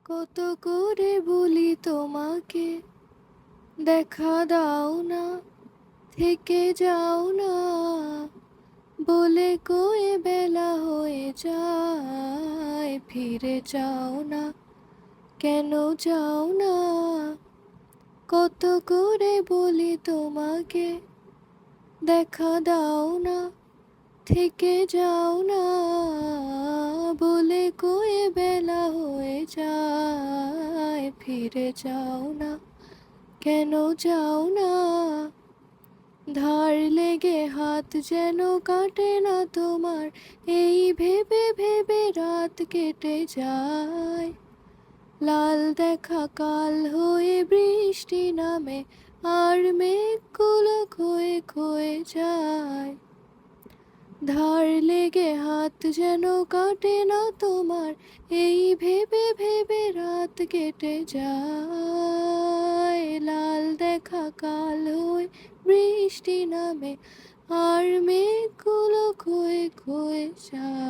কত করে বলি তোমাকে, দেখা দাও না, থেকে যাও না, বলে কয়ে বেলা হয়ে যায়, ফিরে যাও না, কেন যাও না? কত করে বলি তোমাকে, দেখা দাও না, থেকে যাও না, বলে কয়ে বেলা হয়ে যায়, ফিরে যাও না, কেন যাও না? ধার লেগে হাত যেন কাটে না তোমার, এই ভেবে ভেবে রাত কেটে যায়। লাল দেখা কাল হয়ে বৃষ্টি নামে, আর মেঘগুলো ক্ষয়ে ক্ষয়ে যায়। ধার লেগে হাত যেন কাটে না তোমার, এই ভেবে ভেবে রাত কেটে যায়। লাল দেখা কাল হয়ে বৃষ্টি নামে, আর মেঘগুলো ক্ষয়ে ক্ষয়ে যায়।